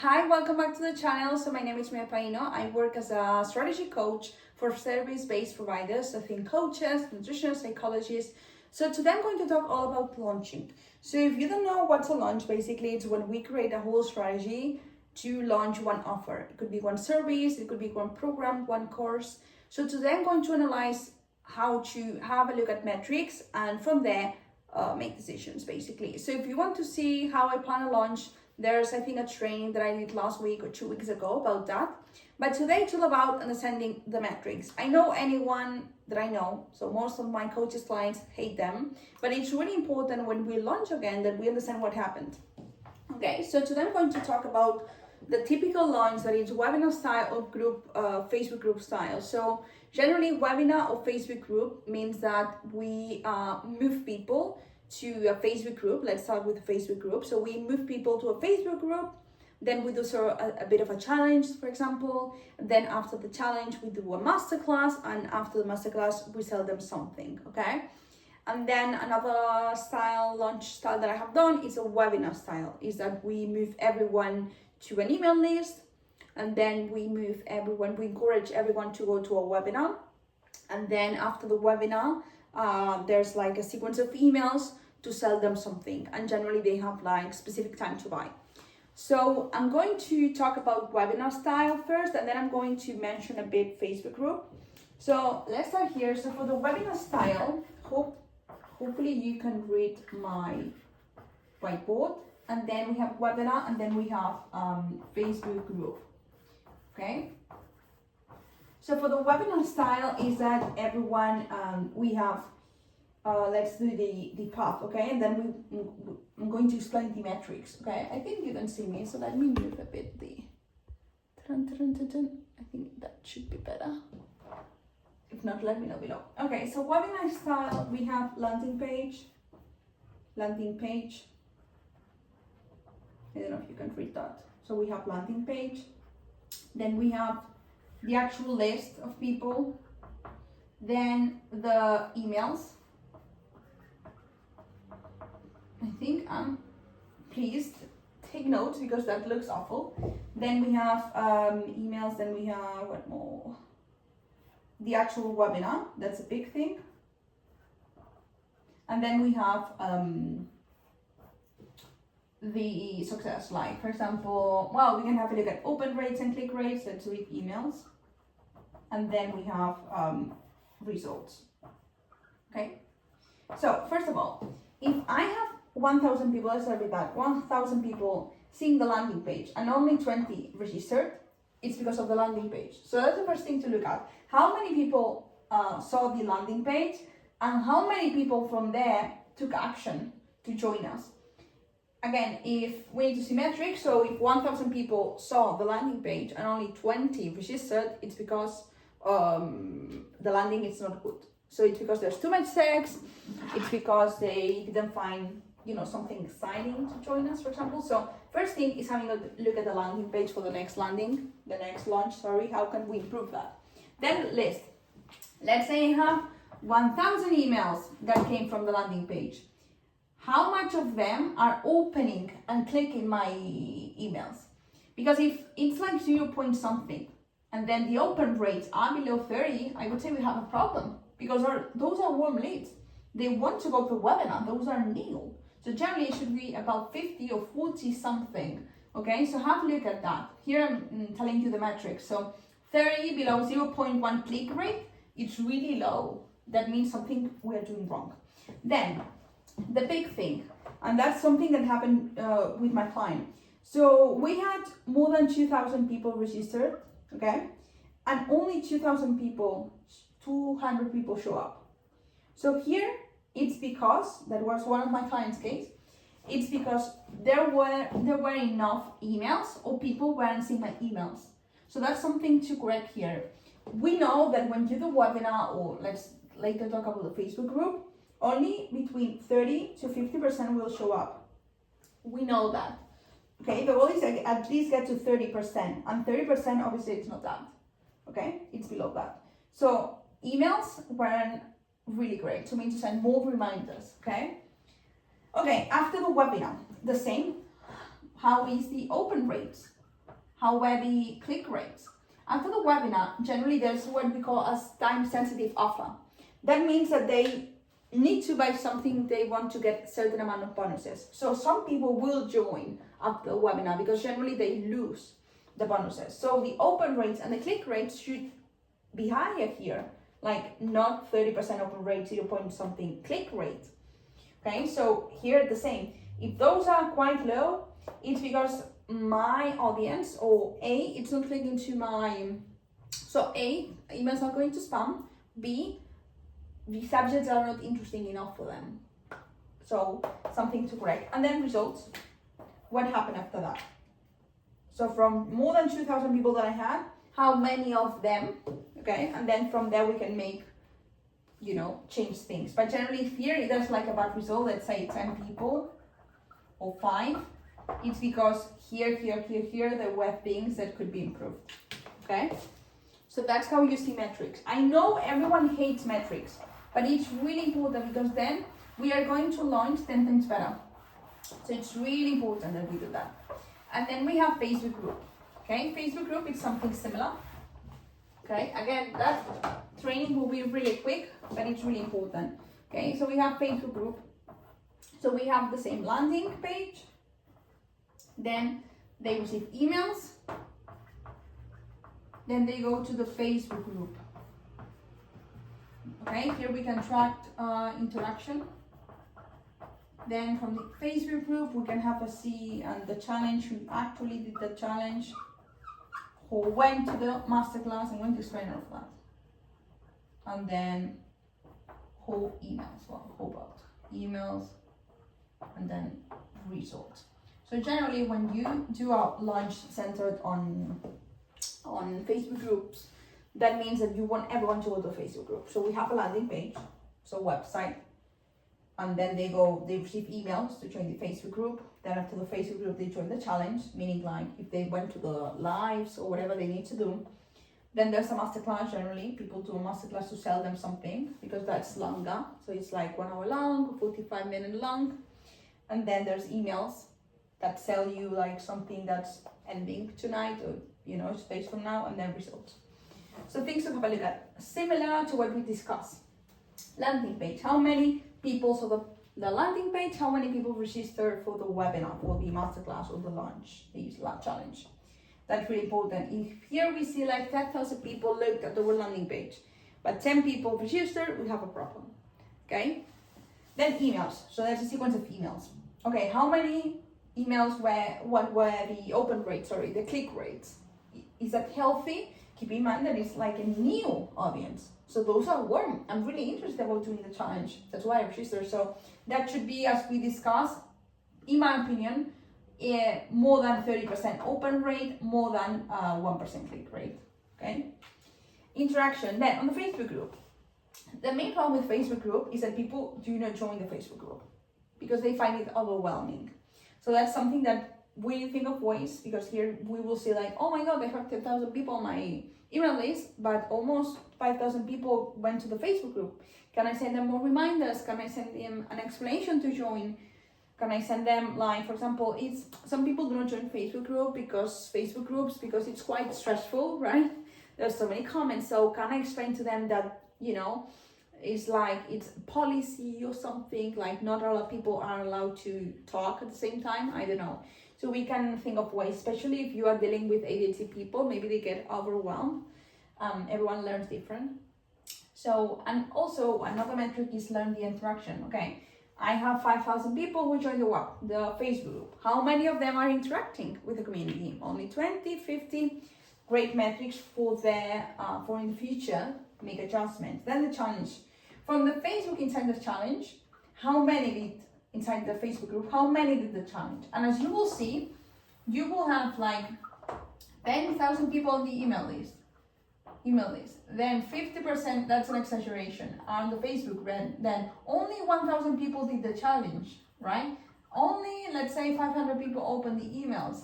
Hi, welcome back to the channel. So my name is Mia Paino. I work as a strategy coach for service-based providers, I think coaches, nutritionists, psychologists. So today I'm going to talk all about launching. So if you don't know what's a launch, basically it's when we create a whole strategy to launch one offer. It could be one service, it could be one program, one course. So today I'm going to analyze how to have a look at metrics and from there make decisions basically. So if you want to see how I plan a launch, there's, I think, a training that I did last week or 2 weeks ago about that. But today it's all about understanding the metrics. I know anyone that I know, so most of my coaches' clients hate them, but it's really important when we launch again that we understand what happened. Okay, so today I'm going to talk about the typical launch that is webinar style or group, Facebook group style. So generally webinar or Facebook group means that we move people to a Facebook group. Let's start with a Facebook group. So we move people to a Facebook group, then we do a bit of a challenge, for example. Then after the challenge, we do a masterclass, and after the masterclass, we sell them something, okay? And then another launch style that I have done is a webinar style, is that we move everyone to an email list, and then we encourage everyone to go to a webinar. And then after the webinar, there's like a sequence of emails to sell them something, and generally they have like specific time to buy. So I'm going to talk about webinar style first, and then I'm going to mention a bit Facebook group. So let's start here. So for the webinar style, hopefully you can read my whiteboard, and then we have webinar, and then we have Facebook group. Okay. So for the webinar style is that everyone, we have, let's do the path, okay? And then I'm going to explain the metrics, okay? I think you can see me, so let me move a bit I think that should be better. If not, let me know below. Okay, so webinar style, we have landing page. I don't know if you can read that. So we have landing page. Then we have the actual list of people, then the emails. I think please take notes because that looks awful. Then we have emails, then we have what more? The actual webinar, that's a big thing. And then we have the success, like for example, well, we can have a look at open rates and click rates. Let's read emails. And then we have results. Okay. So first of all, if I have 1,000 people, let's start with that, 1,000 people seeing the landing page and only 20 registered, it's because of the landing page. So that's the first thing to look at. How many people saw the landing page and how many people from there took action to join us? Again, if we need to see metrics, so if 1,000 people saw the landing page and only 20 registered, it's because the landing is not good. So it's because there's too much text, it's because they didn't find, something exciting to join us, for example. So first thing is having a look at the landing page for the next launch, how can we improve that? Then list. Let's say I have 1,000 emails that came from the landing page. How much of them are opening and clicking my emails? Because if it's like 0 point something, and then the open rates are below 30, I would say we have a problem, because those are warm leads. They want to go to webinar, those are new. So generally it should be about 50 or 40 something, okay? So have a look at that. Here I'm telling you the metrics. So 30 below 0.1 click rate, it's really low. That means something we're doing wrong. Then the big thing, and that's something that happened with my client. So we had more than 2,000 people registered, okay? And only 200 people show up. So here, it's because, that was one of my clients' case, it's because there were enough emails or people weren't seeing my emails. So that's something to correct here. We know that when you do webinar, or let's later talk about the Facebook group, only between 30 to 50% will show up. We know that. Okay, the goal is at least get to 30%, and 30% obviously it's not that. Okay, it's below that. So emails weren't really great, so we need to send more reminders. Okay, after the webinar, the same. How is the open rates? how were the click rates. After the webinar, generally there's what we call a time-sensitive offer. That means that they need to buy something, they want to get a certain amount of bonuses. So some people will join after the webinar because generally they lose the bonuses. So the open rates and the click rates should be higher here, like not 30% open rate, 0 point something click rate. Okay, so here the same. If those are quite low, it's because my audience, or A, it's not clicking to my, so A, emails are going to spam, B, the subjects are not interesting enough for them. So something to correct. And then results, what happened after that? So from more than 2,000 people that I had, how many of them, okay, and then from there we can make, you know, change things. But generally here, there's like a bad result, let's say 10 people or 5, it's because here, there were things that could be improved, okay? So that's how you see metrics. I know everyone hates metrics, but it's really important because then we are going to launch 10 times better. So it's really important that we do that. And then we have Facebook group, okay? Facebook group is something similar, okay? Again, that training will be really quick, but it's really important, okay? So we have Facebook group. So we have the same landing page, then they receive emails, then they go to the Facebook group. Okay, here we can track interaction. Then from the Facebook group, we can have a see and the challenge, who actually did the challenge, who went to the masterclass and went to trainer of that. And then who emails, well, who bought emails, and then results. So generally when you do a launch centered on Facebook groups, that means that you want everyone to go to a Facebook group. So we have a landing page, so website, and then they receive emails to join the Facebook group. Then after the Facebook group, they join the challenge, meaning like if they went to the lives or whatever they need to do. Then there's a masterclass. Generally, people do a masterclass to sell them something because that's longer. So it's like 1 hour long, 45 minutes long. And then there's emails that sell you like something that's ending tonight or, you know, space from now, and then results. So things to have a look at, similar to what we discussed. Landing page, how many people, so the landing page, how many people registered for the webinar, for the masterclass or the launch, the challenge. That's really important. If here we see like 10,000 people looked at the landing page, but 10 people registered, we have a problem, okay? Then emails, so there's a sequence of emails. Okay, how many emails what were the open rates, the click rates? Is that healthy? Keep in mind that it's like a new audience. So those are warm. I'm really interested about doing the challenge. That's why I registered. So that should be, as we discussed, in my opinion, more than 30% open rate, more than 1% click rate, okay? Interaction, then on the Facebook group. The main problem with Facebook group is that people do not join the Facebook group because they find it overwhelming. So that's something that we think of ways, because here we will see like, oh my God, I have 10,000 people on my email list, but almost 5,000 people went to the Facebook group. Can I send them more reminders? Can I send them an explanation to join? Can I send them, like, for example, some people do not join Facebook groups because it's quite stressful, right? There's so many comments. So can I explain to them that, you know, it's like it's policy or something, like not a lot of people are allowed to talk at the same time? I don't know. So we can think of ways, especially if you are dealing with ADHD people, maybe they get overwhelmed. Everyone learns different. So, and also another metric is learn the interaction. Okay, I have 5,000 people who join the Facebook group. How many of them are interacting with the community? Only 20, 50. Great metrics for in the future, make adjustments. Then the challenge. From the Facebook inside the challenge, how many did inside the Facebook group, how many did the challenge? And as you will see, you will have like 10,000 people on the email list. Then 50%, that's an exaggeration, on the Facebook. Then only 1,000 people did the challenge, right? Only, let's say 500 people opened the emails.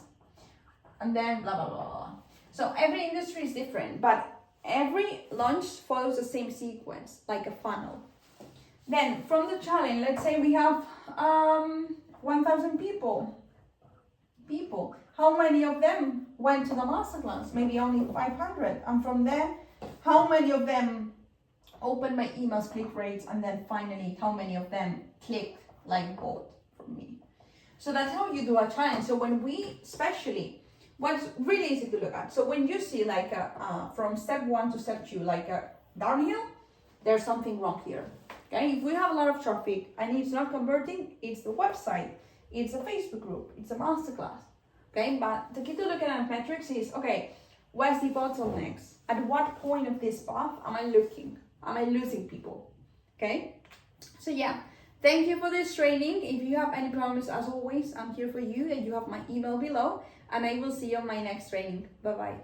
And then blah, blah, blah, blah. So every industry is different, but every launch follows the same sequence, like a funnel. Then from the challenge, let's say we have 1,000 people. How many of them went to the masterclass? Maybe only 500. And from there, how many of them opened my emails, click rates, and then finally, how many of them clicked like bought from me? So that's how you do a challenge. So when we, especially, what's really easy to look at. So when you see like from step 1 to step 2, like a downhill, there's something wrong here. Okay, if we have a lot of traffic and it's not converting, it's the website, it's a Facebook group, it's a masterclass. Okay, but the key to looking at metrics is, okay, where's the bottlenecks? At what point of this path am I looking? Am I losing people? Okay, so yeah, thank you for this training. If you have any problems, as always, I'm here for you, and you have my email below, and I will see you on my next training. Bye-bye.